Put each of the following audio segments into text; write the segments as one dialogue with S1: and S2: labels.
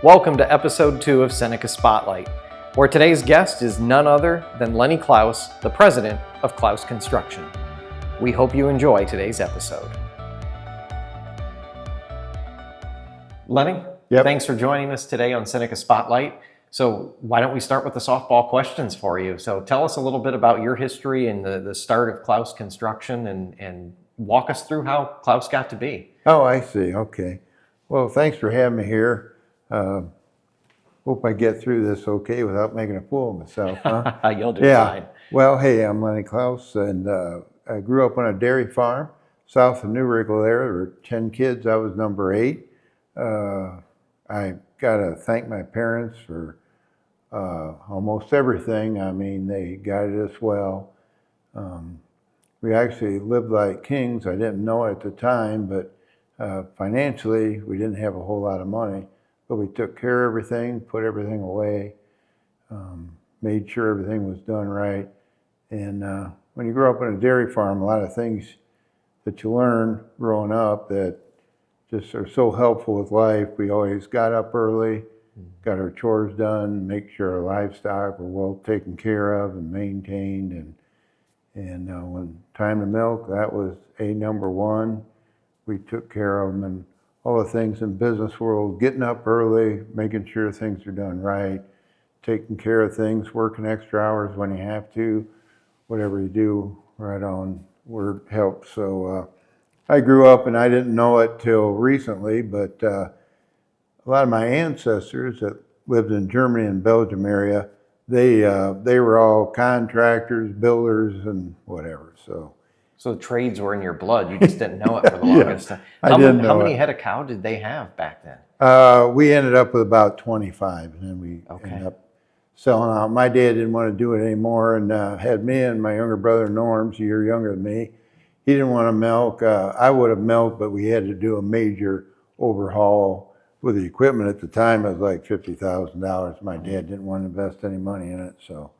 S1: Welcome to episode 2 of Seneca Spotlight, where today's guest is none other than Lenny Clouse, the president of Clouse Construction. We hope you enjoy today's episode. Lenny, Thanks for joining us today on Seneca Spotlight. So why don't we start with the softball questions for you? So tell us a little bit about your history and the start of Clouse Construction and walk us through how Clouse got to be.
S2: Oh, I see. Okay. Well, thanks for having me here. Hope I get through this okay without making a fool of myself, huh?
S1: You'll do fine.
S2: Well, hey, I'm Lenny Clouse, and I grew up on a dairy farm south of New Wrigley there. There were 10 kids. I was number 8. I got to thank my parents for almost everything. I mean, they guided us well. We actually lived like kings. I didn't know it at the time, but financially, we didn't have a whole lot of money. But we took care of everything, put everything away, made sure everything was done right. And when you grow up on a dairy farm, a lot of things that you learn growing up that just are so helpful with life. We always got up early, got our chores done, make sure our livestock were well taken care of and maintained. And when time to milk, that was number one. We took care of them, and all the things in business world, getting up early, making sure things are done right, taking care of things, working extra hours when you have to, whatever you do, right on, word helps. So I grew up, and I didn't know it till recently, but a lot of my ancestors that lived in Germany and Belgium area, they were all contractors, builders, and whatever.
S1: So the trades were in your blood. You just didn't know it for the longest time.
S2: How
S1: many head of cow did they have back then?
S2: We ended up with about 25, and then we ended up selling out. My dad didn't want to do it anymore, and had me and my younger brother, Norm's a year younger than me. He didn't want to milk. I would have milked, but we had to do a major overhaul with the equipment. At the time, it was like $50,000. My dad didn't want to invest any money in it, so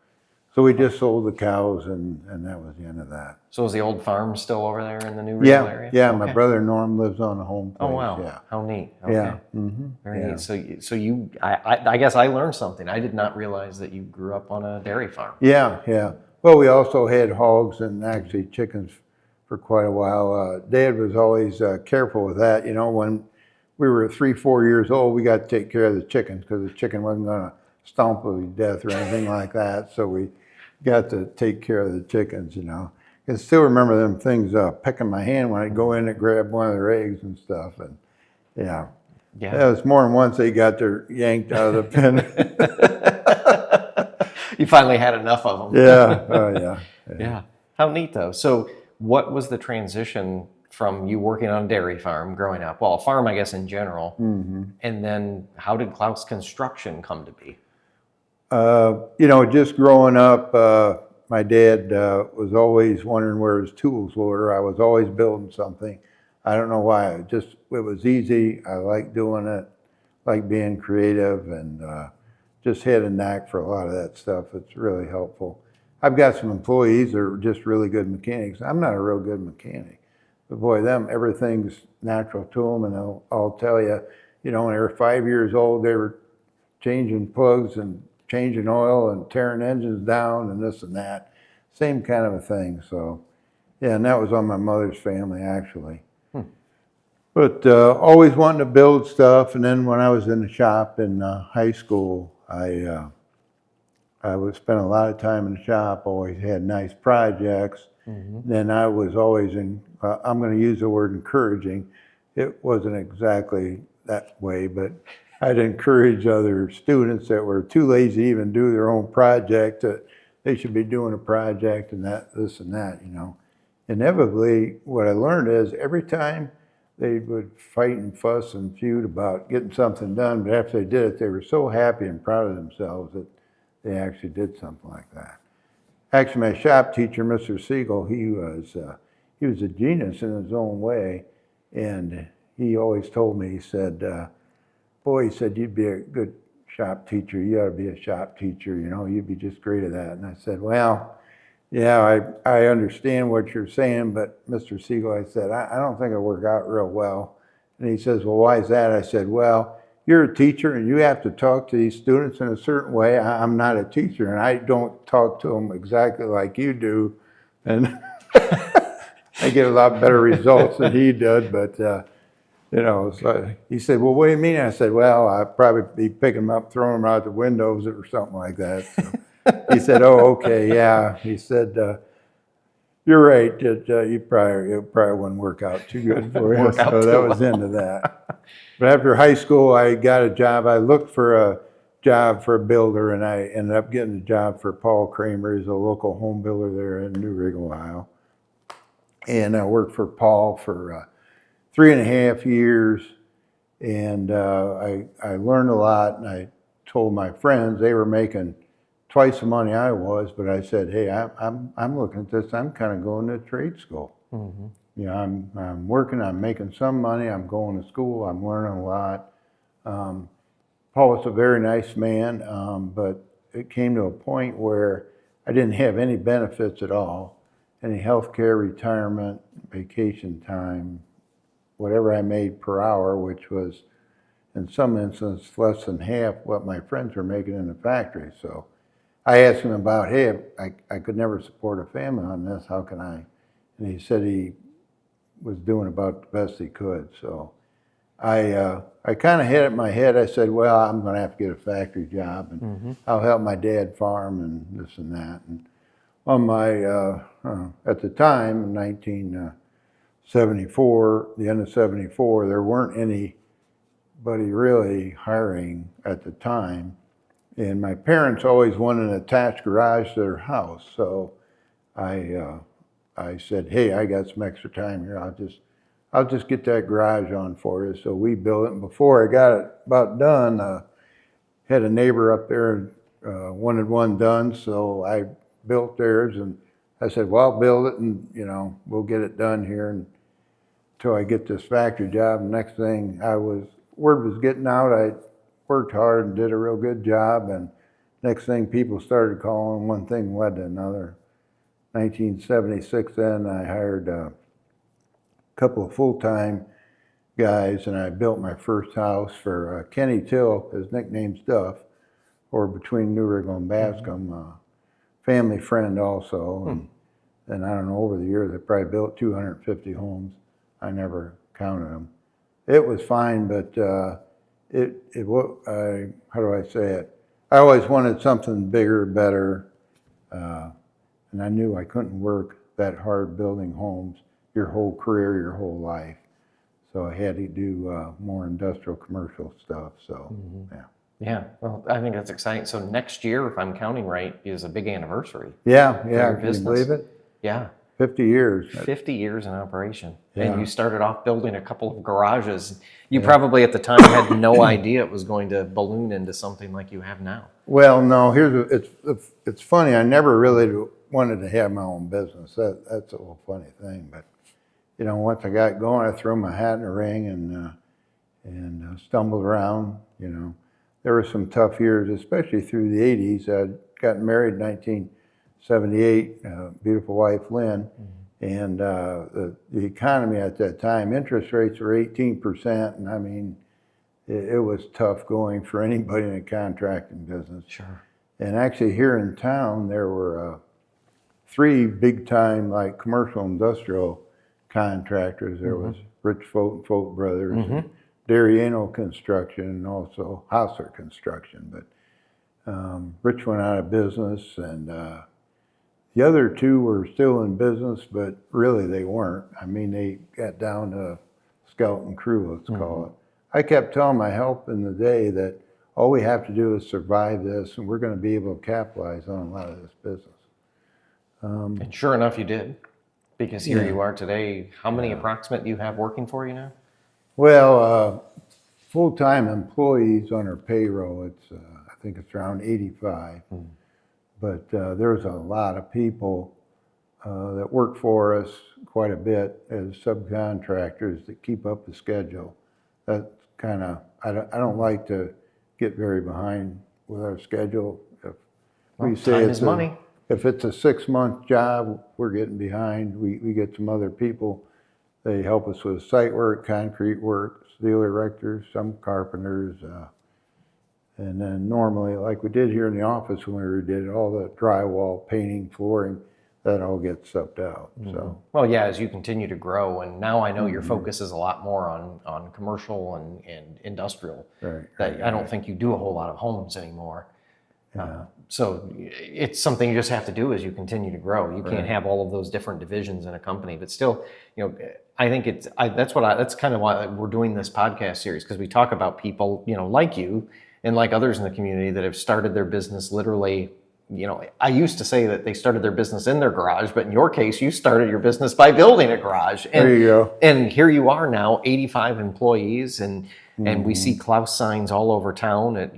S2: we just sold the cows, and that was the end of that.
S1: So is the old farm still over there in the New Wrigley area?
S2: Yeah. Okay. My brother Norm lives on a home place.
S1: Oh, wow.
S2: Yeah.
S1: How neat. Okay.
S2: Yeah.
S1: Very neat. So you, I guess I learned something. I did not realize that you grew up on a dairy farm.
S2: Yeah. Well, we also had hogs and actually chickens for quite a while. Dad was always careful with that. You know, when we were 3-4 years old, we got to take care of the chickens because the chicken wasn't going to stomp us to death or anything like that. So we got to take care of the chickens, you know. I can still remember them things pecking my hand when I'd go in and grab one of their eggs and stuff. And yeah. It was more than once they got their yanked out of the pen.
S1: You finally had enough of them.
S2: Yeah. Oh, yeah.
S1: How neat, though. So what was the transition from you working on a dairy farm growing up? Well, a farm, I guess, in general. And then how did Clouse Construction come to be?
S2: You know, just growing up, my dad was always wondering where his tools were. I was always building something. I don't know why. It was easy. I liked doing it, like being creative, and just had a knack for a lot of that stuff. It's really helpful. I've got some employees that are just really good mechanics. I'm not a real good mechanic, but boy, everything's natural to them, and I'll tell you, you know, when they were 5 years old, they were changing plugs and changing oil and tearing engines down and this and that. Same kind of a thing. So, yeah, and that was on my mother's family, actually. But always wanting to build stuff. And then when I was in the shop in high school, I would spend a lot of time in the shop, always had nice projects. Then I was always I'm going to use the word encouraging. It wasn't exactly that way, but I'd encourage other students that were too lazy to even do their own project that they should be doing a project and this and that, you know. Inevitably, what I learned is every time they would fight and fuss and feud about getting something done, but after they did it, they were so happy and proud of themselves that they actually did something like that. Actually, my shop teacher, Mr. Siegel, he was a genius in his own way, and he always told me, he said, boy, he said, you'd be a good shop teacher. You ought to be a shop teacher. You know, you'd be just great at that. And I said, well, yeah, I understand what you're saying, but Mr. Siegel, I said, I don't think I work out real well. And he says, well, why is that? I said, well, you're a teacher and you have to talk to these students in a certain way. I'm not a teacher and I don't talk to them exactly like you do. And I get a lot better results than he did, but so he said, well, what do you mean? I said, well, I'd probably be picking them up, throwing them out the windows or something like that. So he said, oh, okay, yeah. He said, you're right. It probably wouldn't work out too good for you. So that was into that. But after high school, I got a job. I looked for a job for a builder, and I ended up getting a job for Paul Kramer. He's a local home builder there in New Riga, Ohio. And I worked for Paul for 3.5 years, and I learned a lot. And I told my friends, they were making twice the money I was, but I said, hey, I'm looking at this. I'm kind of going to trade school. Mm-hmm. I'm working. I'm making some money. I'm going to school. I'm learning a lot. Paul was a very nice man, but it came to a point where I didn't have any benefits at all, any health care, retirement, vacation time, whatever I made per hour, which was in some instances less than half what my friends were making in the factory. So I asked him about, hey, I could never support a family on this. How can I? And he said he was doing about the best he could. So I kind of had it in my head. I said, well, I'm going to have to get a factory job, and I'll help my dad farm and this and that. And on my, at the time, in 1974, the end of 74, there weren't anybody really hiring at the time. And my parents always wanted an attached garage to their house. So I said, hey, I got some extra time here. I'll just get that garage on for you. So we built it. And before I got it about done, had a neighbor up there wanted one done. So I built theirs, and I said, well, I'll build it, and we'll get it done here until I get this factory job. And next thing word was getting out. I worked hard and did a real good job. And next thing, people started calling. One thing led to another. 1976, then I hired a couple of full-time guys, and I built my first house for Kenny Till, his nickname's Duff, or between New Riga and Bascom, a family friend also. And I don't know, over the years, I probably built 250 homes. I never counted them. It was fine, but how do I say it? I always wanted something bigger, better, and I knew I couldn't work that hard building homes your whole career, your whole life. So I had to do more industrial, commercial stuff. So, yeah.
S1: Yeah, well, I think that's exciting. So next year, if I'm counting right, is a big anniversary.
S2: Yeah. Can you believe it?
S1: Yeah.
S2: 50 years.
S1: 50 years in operation.
S2: Yeah.
S1: And you started off building a couple of garages. You probably at the time had no idea it was going to balloon into something like you have now.
S2: Well, no, it's funny. I never really wanted to have my own business. That's a little funny thing. But, once I got going, I threw my hat in the ring and stumbled around. There were some tough years, especially through the 80s. I'd gotten married in 1978, beautiful wife, Lynn. And the economy at that time, interest rates were 18%. And I mean, it was tough going for anybody in a contracting business.
S1: Sure.
S2: And actually here in town, there were 3 big-time, like, commercial industrial contractors. There was Rich Foat and Foat Brothers, and Dariano Construction, and also Hausler Construction. But Rich went out of business, and the other 2 were still in business, but really they weren't. I mean, they got down to skeleton crew, let's call it. I kept telling my help in the day that all we have to do is survive this, and we're going to be able to capitalize on a lot of this business.
S1: And sure enough, you did. Because here you are today. How many approximate do you have working for you now?
S2: Well, full-time employees on our payroll, I think it's around 85. But there's a lot of people that work for us quite a bit as subcontractors that keep up the schedule. That's kind of, I don't like to get very behind with our schedule.
S1: Time is money.
S2: If it's a 6-month job, we're getting behind. We get some other people. They help us with site work, concrete work, steel erectors, some carpenters, and then normally, like we did here in the office when we did all the drywall, painting, flooring, that all gets subbed out. So,
S1: Well, yeah, as you continue to grow, and now I know your focus is a lot more on commercial and industrial.
S2: right,
S1: That I don't think you do a whole lot of homes anymore. So it's something you just have to do as you continue to grow. You can't have all of those different divisions in a company, but still, I think that's kind of why we're doing this podcast series, because we talk about people, like you and like others in the community that have started their business literally. I used to say that they started their business in their garage, but in your case, you started your business by building a garage. And,
S2: there you go.
S1: And here you are now, 85 employees, and we see Clouse signs all over town. At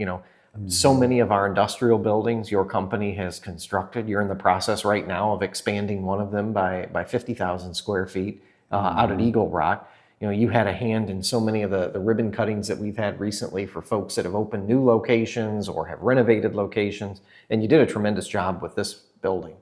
S1: so many of our industrial buildings, your company has constructed. You're in the process right now of expanding one of them by 50,000 square feet out at Eagle Rock. You had a hand in so many of the ribbon cuttings that we've had recently for folks that have opened new locations or have renovated locations, and you did a tremendous job with this building.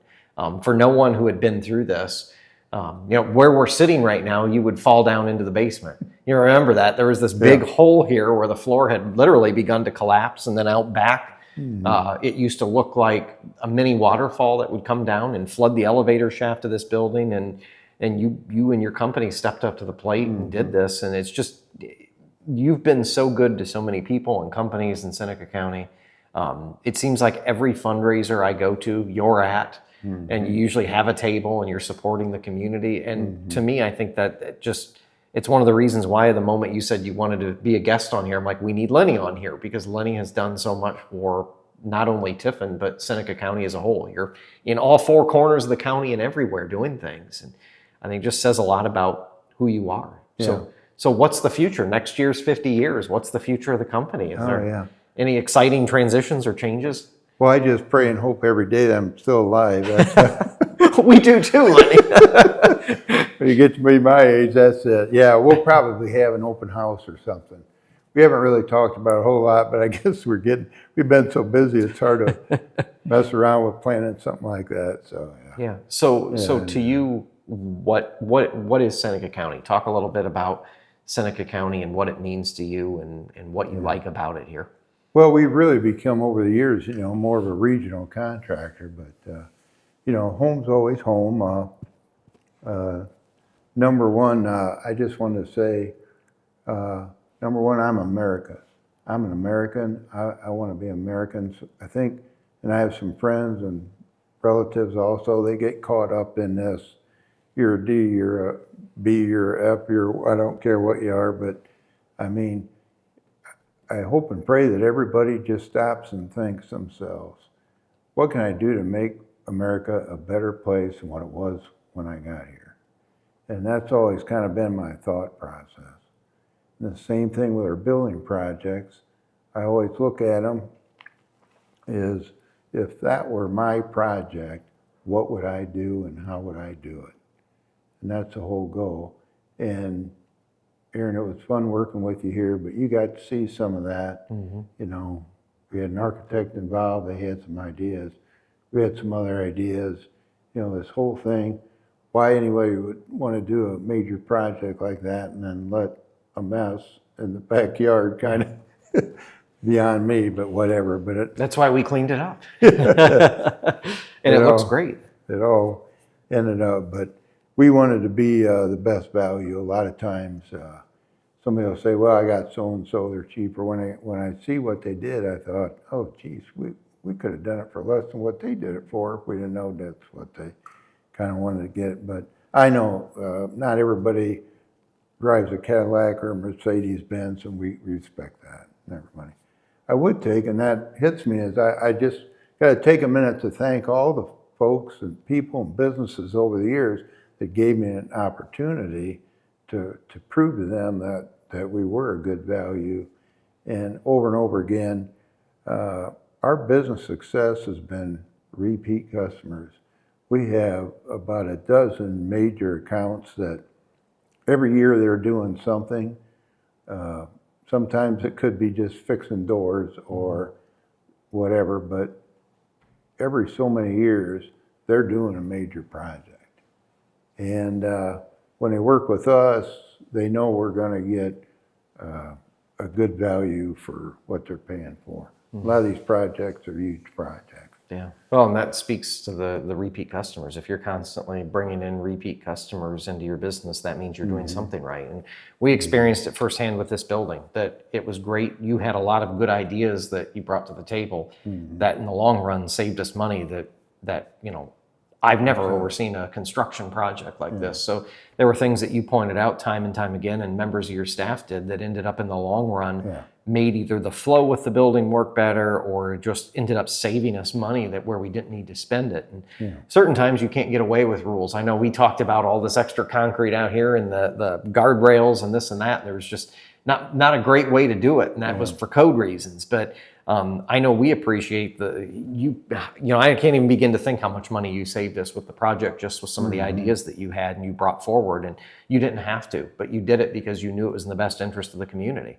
S1: For no one who had been through this, where we're sitting right now, you would fall down into the basement. You remember that there was this big hole here where the floor had literally begun to collapse, and then out back, it used to look like a mini waterfall that would come down and flood the elevator shaft of this building. And you and your company stepped up to the plate and did this, and it's just, you've been so good to so many people and companies in Seneca County. It seems like every fundraiser I go to, you're at, and you usually have a table and you're supporting the community. And to me, I think that it's one of the reasons why the moment you said you wanted to be a guest on here, I'm like, we need Lenny on here, because Lenny has done so much for not only Tiffin, but Seneca County as a whole. You're in all four corners of the county and everywhere doing things. And I think it just says a lot about who you are.
S2: Yeah.
S1: So what's the future? Next year's 50 years. What's the future of the company? Is there
S2: yeah.
S1: any exciting transitions or changes?
S2: Well, I just pray and hope every day that I'm still alive.
S1: We do too, Lenny.
S2: When you get to be my age, that's it. Yeah, we'll probably have an open house or something. We haven't really talked about it a whole lot, but I guess we've been so busy, it's hard to mess around with planning something like that. So
S1: yeah. So to you, what is Seneca County? Talk a little bit about Seneca County and what it means to you and what you like about it here.
S2: Well, we've really become over the years, more of a regional contractor, but home's always home. Number one, I just want to say, number one, I'm America. I'm an American. I want to be American. I think, and I have some friends and relatives also, they get caught up in this. You're a D, you're a B, you're a F, I don't care what you are, but I mean, I hope and pray that everybody just stops and thinks themselves, what can I do to make America a better place than what it was when I got here? And that's always kind of been my thought process. And the same thing with our building projects. I always look at them is, if that were my project, what would I do and how would I do it? And that's the whole goal. And Aaron, it was fun working with you here, but you got to see some of that. We had an architect involved, they had some ideas. We had some other ideas. This whole thing, why anybody would want to do a major project like that and then let a mess in the backyard kind of beyond me, but whatever. But
S1: that's why we cleaned it up. And it looks great.
S2: It all ended up, but we wanted to be the best value. A lot of times somebody will say, well, I got so-and-so, they're cheaper. When I see what they did, I thought, oh, geez, we could have done it for less than what they did it for if we didn't know that's what they kind of wanted to get. But I know not everybody drives a Cadillac or a Mercedes-Benz, and we respect that, everybody. I would take, and that hits me, is I just got to take a minute to thank all the folks and people and businesses over the years that gave me an opportunity to prove to them that we were a good value. And over again, our business success has been repeat customers. We have about a dozen major accounts that every year they're doing something. Sometimes it could be just fixing doors or whatever, but every so many years, they're doing a major project. And when they work with us, they know we're going to get a good value for what they're paying for. A lot of these projects are huge projects.
S1: Yeah. Well, and that speaks to the repeat customers. If you're constantly bringing in repeat customers into your business, that means you're doing something right. And we experienced it firsthand with this building, that it was great. You had a lot of good ideas that you brought to the table that in the long run saved us money that I've never overseen a construction project like this. So there were things that you pointed out time and time again, and members of your staff did, that ended up in the long run made either the flow with the building work better, or just ended up saving us money that where we didn't need to spend it. And certain times you can't get away with rules. I know we talked about all this extra concrete out here and the guardrails and this and that. There was just not a great way to do it, and that was for code reasons. But I know we appreciate I can't even begin to think how much money you saved us with the project, just with some of the ideas that you had and you brought forward. And you didn't have to, but you did it because you knew it was in the best interest of the community.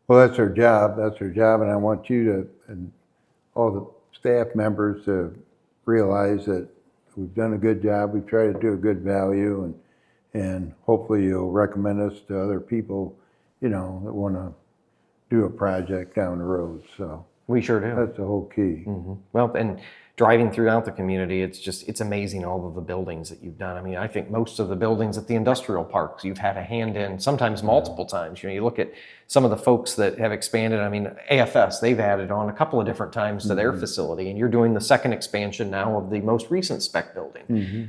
S2: Well, that's our job. That's our job, and I want you to, and all the staff members, to realize that we've done a good job. We try to do a good value, and hopefully you'll recommend us to other people, that want to do a project down the road. So
S1: We sure do.
S2: that's the whole key.
S1: Well, and driving throughout the community, it's amazing all of the buildings that you've done. I mean, I think most of the buildings at the industrial parks you've had a hand in, sometimes multiple times. You look at some of the folks that have expanded. I mean, AFS, they've added on a couple of different times to their facility, and you're doing the second expansion now of the most recent spec building.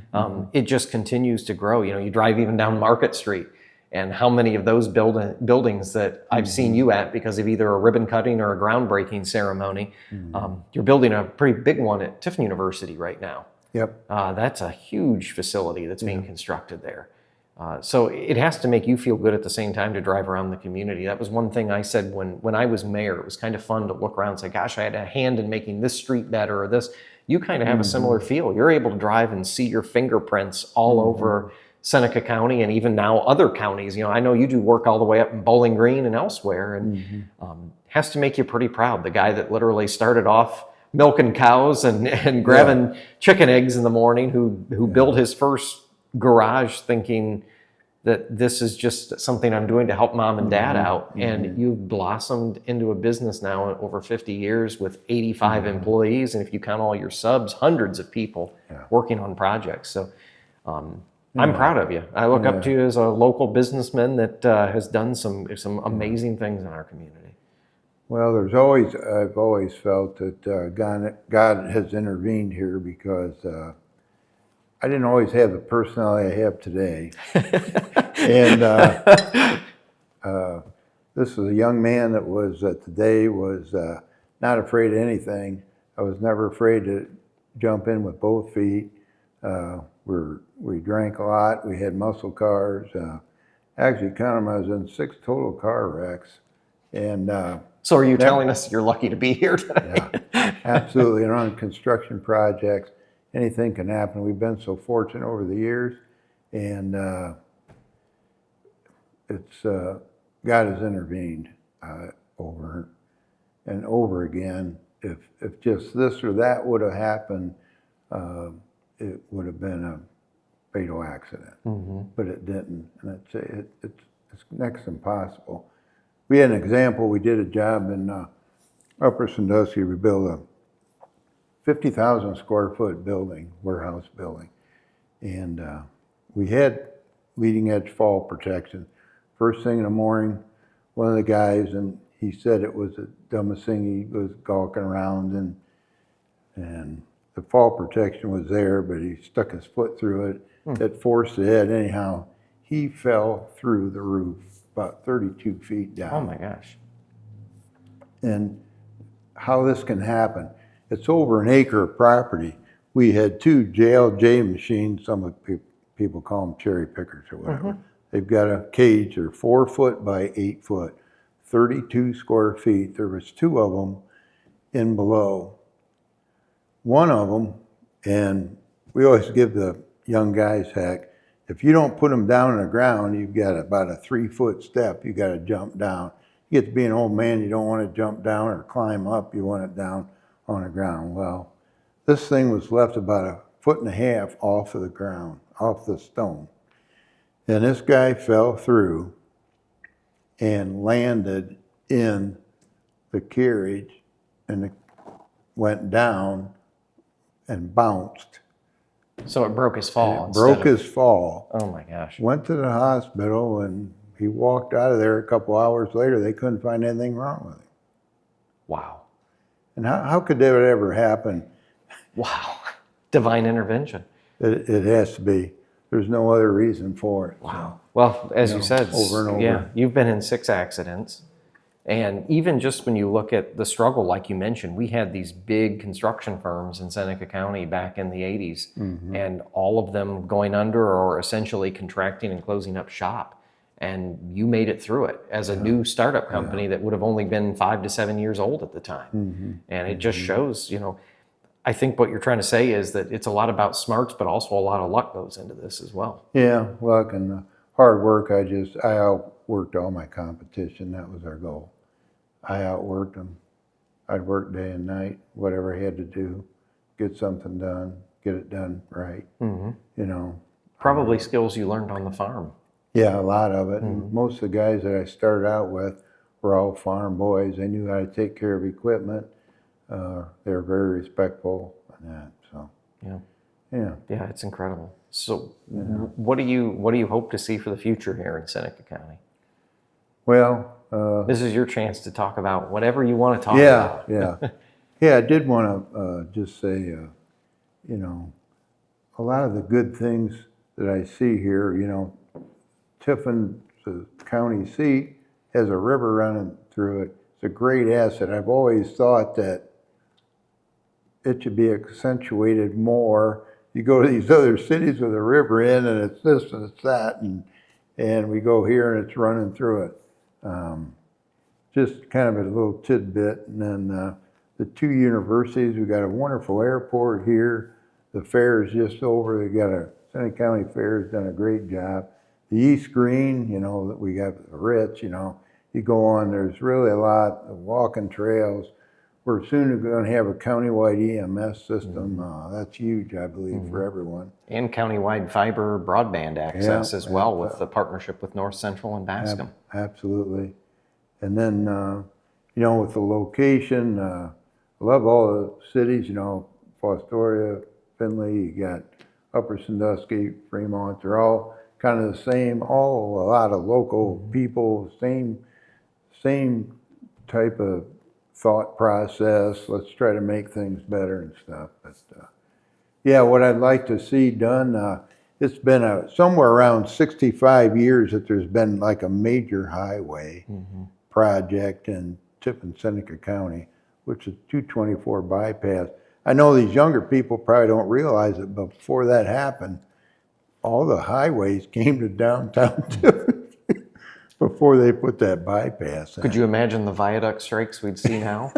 S1: It just continues to grow. You drive even down Market Street, and how many of those buildings that I've seen you at because of either a ribbon cutting or a groundbreaking ceremony. You're building a pretty big one at Tiffin University right now.
S2: Yep.
S1: That's a huge facility that's being constructed there. So it has to make you feel good at the same time to drive around the community. That was one thing I said when I was mayor. It was kind of fun to look around and say, gosh, I had a hand in making this street better or this. You kind of have a similar feel. You're able to drive and see your fingerprints all over Seneca County, and even now other counties. I know you do work all the way up in Bowling Green and elsewhere, and has to make you pretty proud. The guy that literally started off milking cows and grabbing chicken eggs in the morning, who built his first garage thinking that this is just something I'm doing to help mom and dad out. And you've blossomed into a business now over 50 years with 85 employees, and if you count all your subs, hundreds of people working on projects. So I'm proud of you. I look up to you as a local businessman that has done some amazing things in our community.
S2: Well, I've always felt that God has intervened here, because I didn't always have the personality I have today. And this was a young man that today was not afraid of anything. I was never afraid to jump in with both feet. We drank a lot. We had muscle cars. Actually, I was in 6 total car wrecks. And
S1: so are you telling us you're lucky to be here today?
S2: Absolutely. And on construction projects, anything can happen. We've been so fortunate over the years, and God has intervened over and over again. If just this or that would have happened, it would have been a fatal accident, but it didn't, and it's next to impossible. We had an example. We did a job in Upper Sandusky. We built a 50,000 square foot building, warehouse building, and we had leading edge fall protection. First thing in the morning, one of the guys, and he said it was the dumbest thing. He was gawking around, and the fall protection was there, but he stuck his foot through it. It forced the head. Anyhow, he fell through the roof about 32 feet down.
S1: Oh my gosh.
S2: And how this can happen, it's over an acre of property. We had 2 JLJ machines. Some of people call them cherry pickers or whatever. They've got a cage. They're 4 foot by 8 foot, 32 square feet. There was 2 of them in below. One of them, and we always give the young guys heck, if you don't put them down on the ground, you've got about a 3 foot step. You got to jump down. You get to be an old man, you don't want to jump down or climb up. You want it down on the ground. Well, this thing was left about 1.5 foot off of the ground, off the stone. And this guy fell through, and landed in the carriage, and it went down and bounced.
S1: So it broke his fall.
S2: It broke his fall.
S1: Oh my gosh.
S2: Went to the hospital, and he walked out of there a couple hours later. They couldn't find anything wrong with him.
S1: Wow.
S2: And how could that ever happen?
S1: Wow. Divine intervention.
S2: It has to be. There's no other reason for it.
S1: Wow. Well, as you said,
S2: over and over.
S1: yeah, you've been in 6 accidents. And even just when you look at the struggle, like you mentioned, we had these big construction firms in Seneca County back in the 80s, and all of them going under or essentially contracting and closing up shop. And you made it through it as a new startup company that would have only been 5 to 7 years old at the time. And it just shows, I think what you're trying to say is that it's a lot about smarts, but also a lot of luck goes into this as well.
S2: Yeah, luck and hard work. I outworked all my competition. That was our goal. I outworked them. I'd work day and night, whatever I had to do, get something done, get it done right.
S1: Probably skills you learned on the farm.
S2: Yeah, a lot of it. And most of the guys that I started out with were all farm boys. They knew how to take care of equipment. They were very respectful and that. So yeah,
S1: it's incredible. So, what do you hope to see for the future here in Seneca County?
S2: Well,
S1: this is your chance to talk about whatever you want to talk about.
S2: Yeah. I did want to just say, a lot of the good things that I see here. Tiffin, the county seat, has a river running through it. It's a great asset. I've always thought that it should be accentuated more. You go to these other cities with a river in, and it's this and it's that, and we go here and it's running through it. Just kind of a little tidbit. And then the 2 universities, we got a wonderful airport here. The fair is just over. They got Seneca County Fair has done a great job. The East Green, that we got the Ritz, you go on, there's really a lot of walking trails. We're soon going to have a countywide EMS system. That's huge, I believe, for everyone.
S1: And countywide fiber broadband access as well with the partnership with North Central and Bascom.
S2: Absolutely. And then, with the location, I love all the cities, Fostoria, Findlay, you got Upper Sandusky, Fremont, they're all kind of the same, a lot of local people, same type of thought process. Let's try to make things better and stuff. But what I'd like to see done, it's been somewhere around 65 years that there's been like a major highway project in Tiffin-Seneca County, which is 224 bypass. I know these younger people probably don't realize it, but before that happened, all the highways came to downtown Tiffin before they put that bypass in.
S1: Could you imagine the viaduct strikes we'd see now?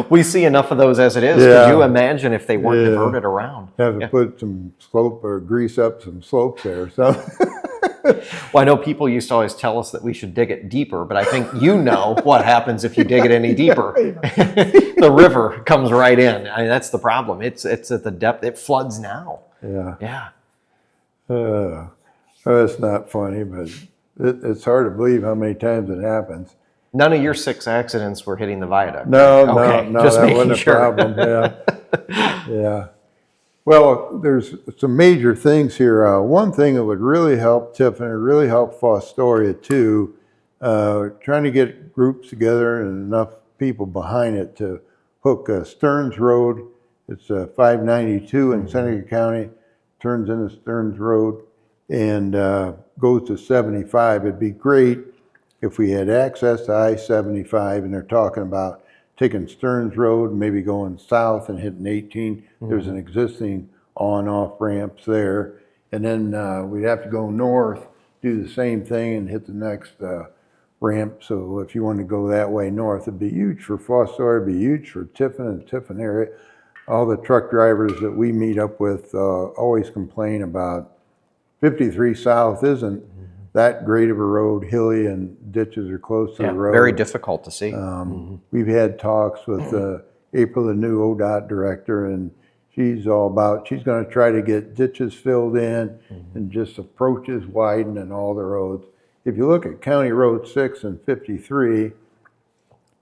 S1: We see enough of those as it is. Could you imagine if they weren't diverted around?
S2: Have to put some slope or grease up some slopes there or something.
S1: Well, I know people used to always tell us that we should dig it deeper, but I think what happens if you dig it any deeper. The river comes right in. I mean, that's the problem. It's at the depth. It floods now.
S2: Yeah. It's not funny, but it's hard to believe how many times it happens.
S1: None of your 6 accidents were hitting the viaduct.
S2: No,
S1: just
S2: that
S1: making
S2: wasn't
S1: sure.
S2: a problem. Yeah. Well, there's some major things here. One thing that would really help Tiffin, and really help Fostoria too, trying to get groups together and enough people behind it to hook Stearns Road. It's 592 in Seneca County, turns into Stearns Road and goes to 75. It'd be great if we had access to I-75, and they're talking about taking Stearns Road and maybe going south and hitting 18. There's an existing on-off ramps there. And then we'd have to go north, do the same thing and hit the next ramp. So if you want to go that way north, it'd be huge for Fostoria, it'd be huge for Tiffin and the Tiffin area. All the truck drivers that we meet up with always complain about 53 South isn't that great of a road, hilly, and ditches are close to the road.
S1: Very difficult to see.
S2: We've had talks with April, the new ODOT director, and she's all about, she's going to try to get ditches filled in and just approaches widened and all the roads. if you look at County Road 6 and 53,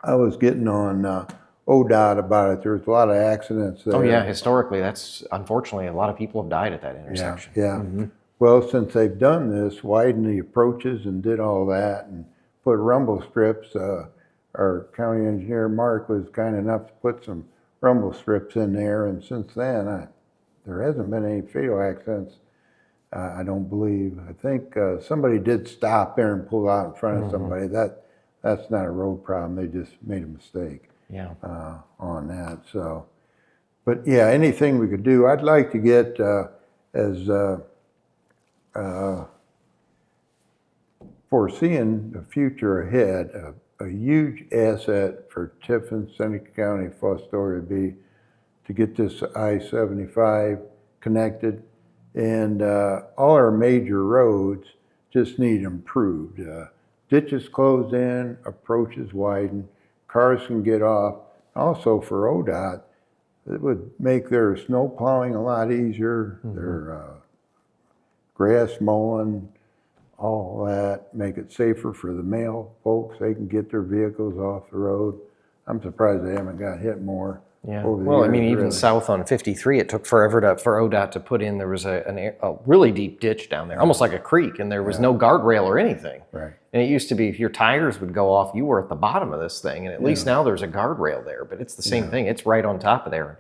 S2: I was getting on ODOT about it. There's a lot of accidents there.
S1: Oh yeah, historically, that's unfortunately a lot of people have died at that
S2: Yeah,
S1: intersection.
S2: yeah. Well, since they've done this, widened the approaches and did all that and put rumble strips, our county engineer Mark was kind enough to put some rumble strips in there, and since then there hasn't been any fatal accidents, I don't believe. I think somebody did stop there and pull out in front of somebody. That's not a road problem. They just made a mistake on that. So, but yeah, anything we could do. I'd like to get as foreseeing the future ahead, a huge asset for Tiffin-Seneca County, Fostoria would be to get this I-75 connected, and all our major roads just need improved. Ditches closed in, approaches widened, cars can get off. Also for ODOT, it would make their snow plowing a lot easier, their grass mowing, all that, make it safer for the male folks. They can get their vehicles off the road. I'm surprised they haven't got hit more.
S1: Yeah.
S2: Over the
S1: Well, I
S2: years,
S1: mean, even
S2: really.
S1: south on 53, it took forever for ODOT to put in. There was a really deep ditch down there, almost like a creek, and there was no guardrail or anything.
S2: Right.
S1: And it used to be if your tires would go off, you were at the bottom of this thing. And at least now there's a guardrail there, but it's the same thing. It's right on top of there.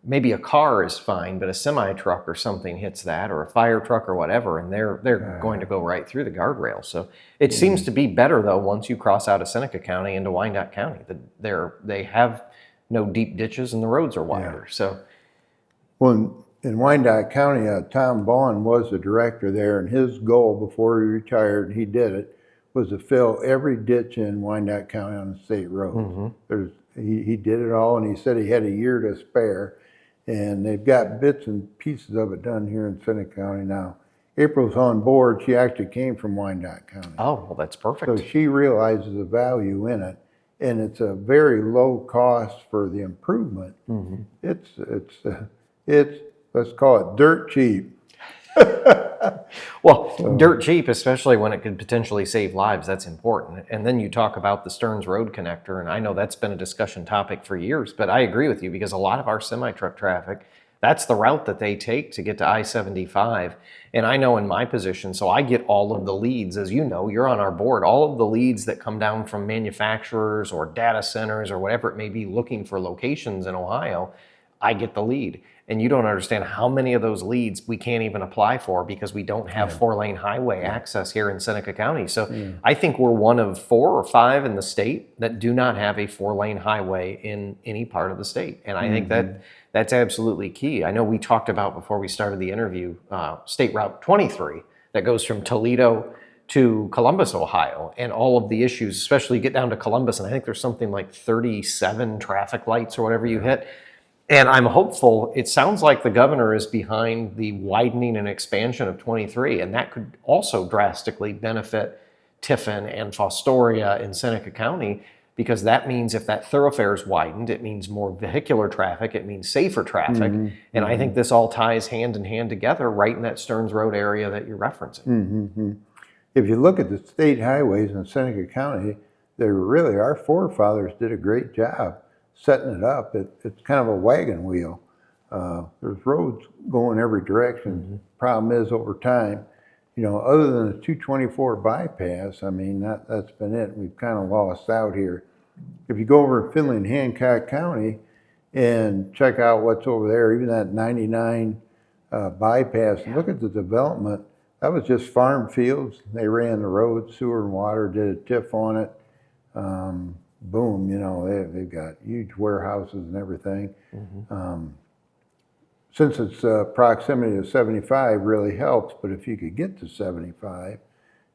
S1: Maybe a car is fine, but a semi truck or something hits that, or a fire truck or whatever, and they're going to go right through the guardrail. So it seems to be better though once you cross out of Seneca County into Wyandotte County. They have no deep ditches and the roads are wider. So
S2: Well, in Wyandotte County, Tom Bond was the director there, and his goal before he retired, he did it, was to fill every ditch in Wyandotte County on the state roads. He did it all, and he said he had a year to spare, and they've got bits and pieces of it done here in Seneca County now. April's on board. She actually came from Wyandotte County.
S1: oh, well, that's perfect.
S2: So she realizes the value in it, and it's a very low cost for the improvement. It's let's call it dirt cheap.
S1: Well, dirt cheap, especially when it could potentially save lives, that's important. And then you talk about the Stearns Road connector, and I know that's been a discussion topic for years, but I agree with you because a lot of our semi-truck traffic, that's the route that they take to get to I-75. And I know in my position, so I get all of the leads, as you know, you're on our board, all of the leads that come down from manufacturers or data centers or whatever it may be looking for locations in Ohio, I get the lead. And you don't understand how many of those leads we can't even apply for because we don't have 4-lane highway access here in Seneca County. So I think we're one of 4 or 5 in the state that do not have a 4-lane highway in any part of the state. And I think that's absolutely key. I know we talked about before we started the interview, State Route 23 that goes from Toledo to Columbus, Ohio, and all of the issues, especially get down to Columbus, and I think there's something like 37 traffic lights or whatever you hit. And I'm hopeful, it sounds like the governor is behind the widening and expansion of 23, and that could also drastically benefit Tiffin and Fostoria in Seneca County, because that means if that thoroughfare is widened, it means more vehicular traffic, it means safer traffic, and I think this all ties hand in hand together right in that Stearns Road area that you're referencing.
S2: If you look at the state highways in Seneca County, they really, our forefathers did a great job setting it up. It's kind of a wagon wheel. There's roads going every direction. Problem is, over time, you know, other than the 224 bypass, I mean, that's been it. We've kind of lost out here. If you go over to Findlay and Hancock County and check out what's over there, even that 99 bypass, and look at the development. That was just farm fields. They ran the road, sewer and water, did a TIF on it. Boom, you know, they've got huge warehouses and everything. Since its proximity to 75 really helps, but if you could get to 75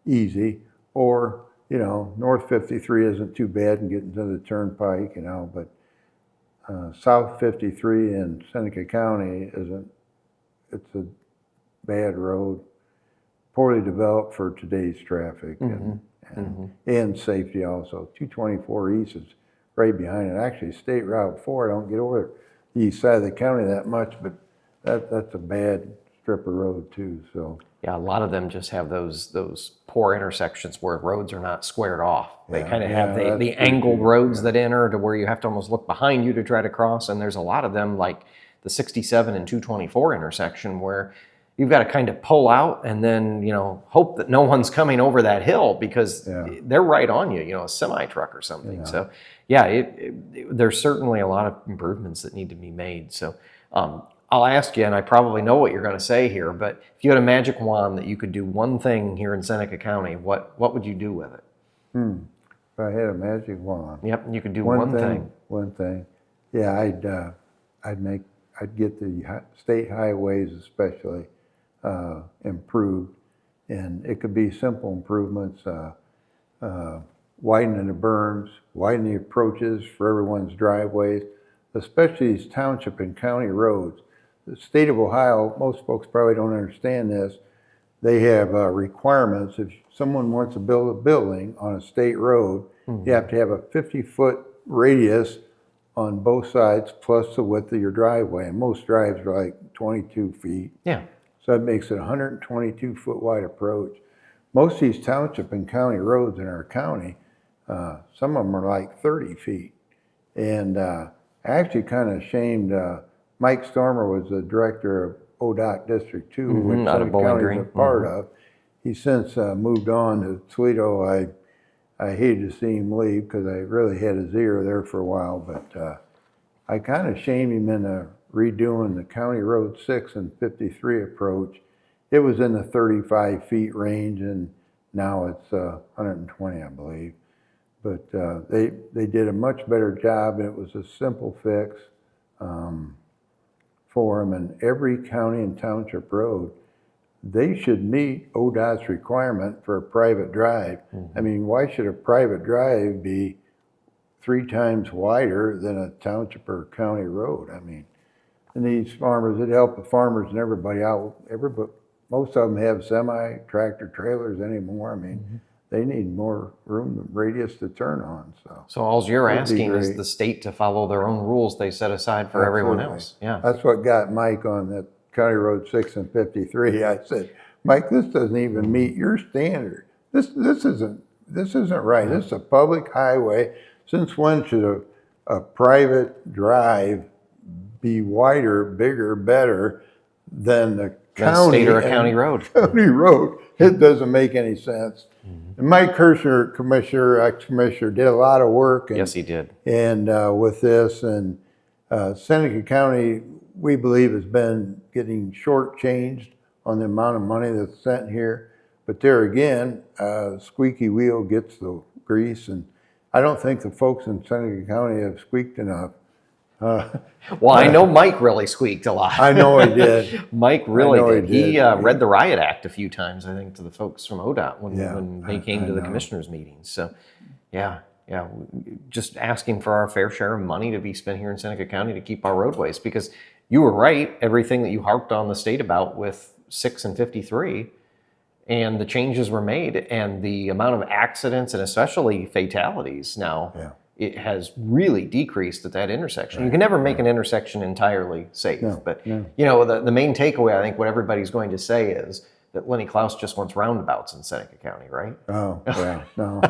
S2: easy, or, you know, North 53 isn't too bad and getting to the turnpike, you know, but South 53 in Seneca County it's a bad road, poorly developed for today's traffic. And safety also. 224 East is right behind it. Actually, State Route 4, I don't get over the east side of the county that much, but that's a bad strip of road too, so.
S1: Yeah, a lot of them just have those poor intersections where roads are not squared off. They kind of have
S2: that's
S1: the
S2: true,
S1: angled
S2: too.
S1: roads that enter to where you have to almost look behind you to try to cross. And there's a lot of them, like the 67 and 224 intersection, where you've got to kind of pull out and then, hope that no one's coming over that hill because they're right on you, a semi truck or something. So yeah, there's certainly a lot of improvements that need to be made. So I'll ask you, and I probably know what you're going to say here, but if you had a magic wand that you could do one thing here in Seneca County, what would you do with it?
S2: If I had a magic wand.
S1: Yep, you could do one thing.
S2: One thing. Yeah, I'd get the state highways especially improved, and it could be simple improvements, widening the berms, widening the approaches for everyone's driveways, especially these township and county roads. The state of Ohio, most folks probably don't understand this, they have requirements. If someone wants to build a building on a state road, you have to have a 50-foot radius on both sides plus the width of your driveway. And most drives are like 22 feet.
S1: Yeah.
S2: So that makes it a 122-foot wide approach. Most of these township and county roads in our county, some of them are like 30 feet. And actually kind of ashamed, Mike Stormer was the director of ODOT District 2, which Seneca County is a part of. He's since moved on to Toledo. I hated to see him leave because I really had his ear there for a while, but I kind of shamed him into redoing the County Road 6 and 53 approach. It was in the 35 feet range, and now it's 120, I believe. But they did a much better job, and it was a simple fix for them. And every county and township road, they should meet ODOT's requirement for a private drive. I mean, why should a private drive be 3 times wider than a township or county road? I mean, and these farmers, it helped the farmers and everybody out. Most of them have semi-tractor trailers anymore. I mean, they need more room, radius to turn on.
S1: So all you're asking is the state to follow their own rules they set aside for everyone else. Yeah,
S2: that's what got Mike on that County Road 6 and 53. I said, Mike, this doesn't even meet your standard. This isn't right. This is a public highway. Since when should a private drive be wider, bigger, better than the county
S1: state or a county road?
S2: County road. It doesn't make any sense. And Mike Kirshner, ex-commissioner, did a lot of work. And,
S1: yes, he did.
S2: And with this, and Seneca County, we believe, has been getting shortchanged on the amount of money that's sent here. But there again, squeaky wheel gets the grease, and I don't think the folks in Seneca County have squeaked enough.
S1: Well, I know Mike really squeaked a lot.
S2: I know he did.
S1: Mike really did. He read the Riot Act a few times, I think, to the folks from ODOT when they came to the commissioners' meetings. So, yeah, just asking for our fair share of money to be spent here in Seneca County to keep our roadways. Because you were right, everything that you harped on the state about with 6 and 53, and the changes were made, and the amount of accidents and especially fatalities now. Yeah. It has really decreased at that intersection. Right. You can never make an intersection entirely safe, but the main takeaway, I think, what everybody's going to say is that Lenny Clouse just wants roundabouts in Seneca County, right?
S2: Oh, yeah, no.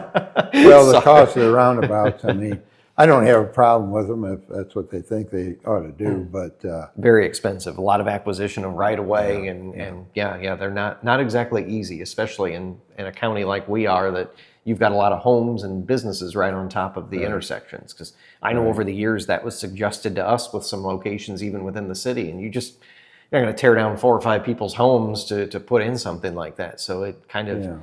S2: Well, the cost of the roundabouts, I mean, I don't have a problem with them if that's what they think they ought to do, but
S1: very expensive. A lot of acquisition of right of way, and they're not exactly easy, especially in a county like we are that. You've got a lot of homes and businesses right on top of the intersections. Because I know over the years that was suggested to us with some locations even within the city, and you're not going to tear down 4 or 5 people's homes to put in something like that. So it kind of,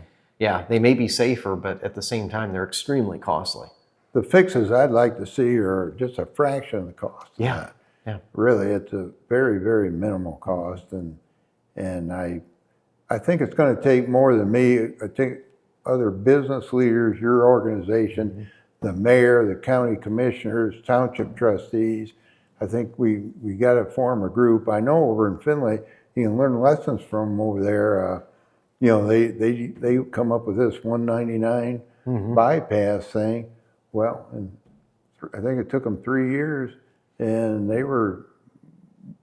S1: they may be safer, but at the same time they're extremely costly.
S2: The fixes I'd like to see are just a fraction of the cost.
S1: Yeah.
S2: Really, it's a very, very minimal cost, and I think it's going to take more than me. I think other business leaders, your organization, the mayor, the county commissioners, township trustees. I think we got to form a group. I know over in Findlay, you can learn lessons from them over there. They come up with this 199 bypass thing. Well, and I think it took them 3 years, and they were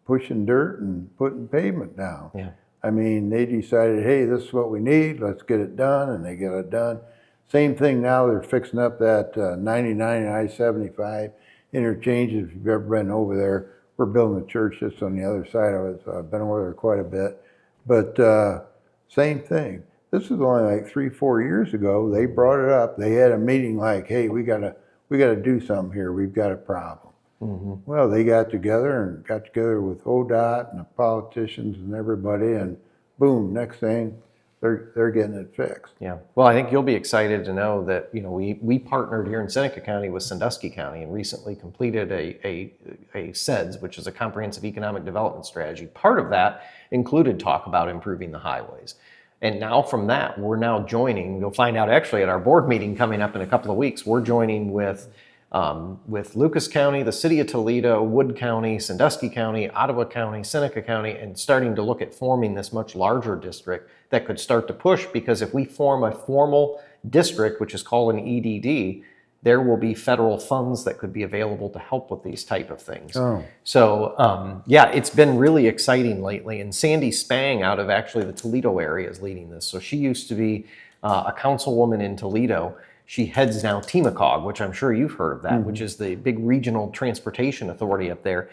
S2: pushing dirt and putting pavement down.
S1: Yeah.
S2: I mean, they decided, hey, this is what we need, let's get it done, and they get it done. Same thing now, they're fixing up that 99 and I-75 interchanges. If you've ever been over there, we're building a church just on the other side of it, so I've been over there quite a bit. But same thing. This was only like 3-4 years ago. They brought it up. They had a meeting like, hey, we gotta do something here. We've got a problem. Mm-hmm. Well, they got together with ODOT and the politicians and everybody, and boom, next thing, they're getting it fixed.
S1: Yeah. Well, I think you'll be excited to know that, you know, we partnered here in Seneca County with Sandusky County and recently completed a SEDS, which is a comprehensive economic development strategy. Part of that included talk about improving the highways. And now from that, we're now joining, you'll find out actually at our board meeting coming up in a couple of weeks, we're joining with Lucas County, the city of Toledo, Wood County, Sandusky County, Ottawa County, Seneca County, and starting to look at forming this much larger district that could start to push, because if we form a formal district, which is called an EDD, there will be federal funds that could be available to help with these type of things. Oh. So yeah, it's been really exciting lately. And Sandy Spang out of actually the Toledo area is leading this. So she used to be a councilwoman in Toledo. She heads now TMACOG, which I'm sure you've heard of that, mm-hmm. which is the big regional transportation authority up there.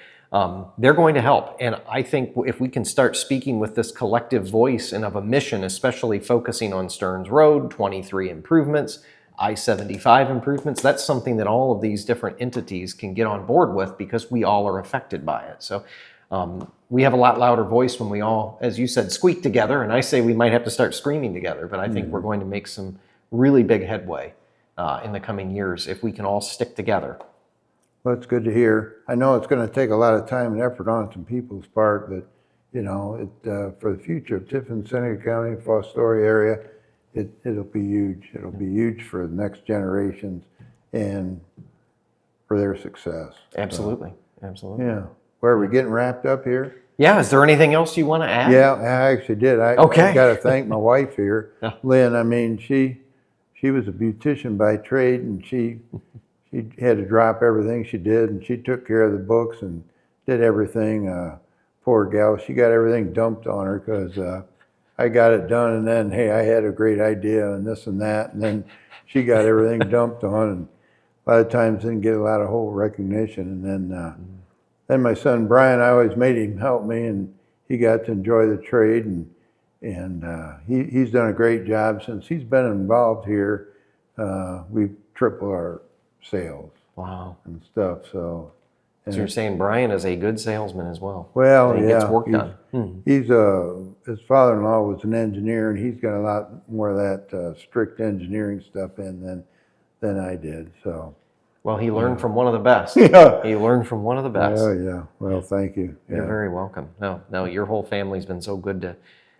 S1: They're going to help. And I think if we can start speaking with this collective voice and of a mission, especially focusing on Stearns Road, 23 improvements, I-75 improvements, that's something that all of these different entities can get on board with because we all are affected by it. So we have a lot louder voice when we all, as you said, squeak together. And I say we might have to start screaming together, but I think we're going to make some really big headway in the coming years if we can all stick together.
S2: Well, it's good to hear. I know it's going to take a lot of time and effort on some people's part, but you know, for the future of Tiffin-Seneca County, Fostoria area, it'll be huge. It'll be huge for the next generations and for their success.
S1: Absolutely, so, absolutely.
S2: Yeah. Where are we getting wrapped up here?
S1: Yeah. Is there anything else you want to add?
S2: Yeah, I actually did. I got to thank my wife here, yeah. Lynn. I mean, she was a beautician by trade, and she had to drop everything she did, and she took care of the books and did everything. Poor gal, she got everything dumped on her because I got it done, and then, hey, I had a great idea and this and that, and then she got everything dumped on, and a lot of times didn't get a lot of whole recognition. And then my son Brian, I always made him help me, and he got to enjoy the trade, and he's done a great job since he's been involved here. We've tripled our sales.
S1: Wow.
S2: And stuff. So
S1: you're saying Brian is a good salesman as well.
S2: Well,
S1: he gets work done.
S2: He's his father-in-law was an engineer, and he's got a lot more of that strict engineering stuff in than I did. So.
S1: Well, he learned from one of the best.
S2: Yeah.
S1: He learned from one of the best.
S2: Oh, yeah. Well, thank you. Yeah.
S1: You're very welcome. No, your whole family's been so good to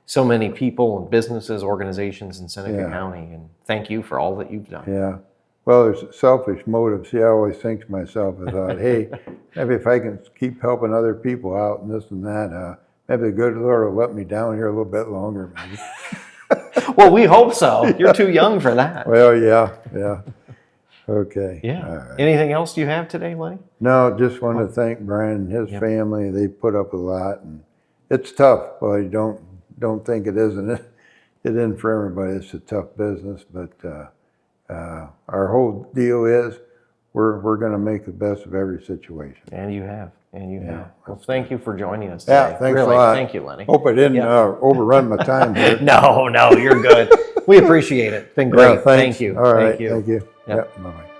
S1: so many people and businesses, organizations in Seneca County, and thank you for all that you've done.
S2: Yeah. Well, there's selfish motives. See, I always think to myself, I thought, hey, maybe if I can keep helping other people out and this and that, maybe the good Lord will let me down here a little bit longer, maybe.
S1: Well, we hope so. You're too young for that.
S2: Well, yeah. Okay.
S1: Yeah. Right. Anything else you have today, Lenny?
S2: No, just want to thank Brian and his family. They put up with a lot, and it's tough. Well, you don't think it isn't. It isn't for everybody. It's a tough business, but our whole deal is we're going to make the best of every situation.
S1: And you have. Well, thank you for joining us today.
S2: Yeah, thanks a lot.
S1: Thank you, Lenny.
S2: Hope I didn't overrun my time here.
S1: No, you're good. We appreciate it. It's been great.
S2: Yeah,
S1: thank you.
S2: All right.
S1: Thank you.
S2: Thank you. Yep. Bye-bye.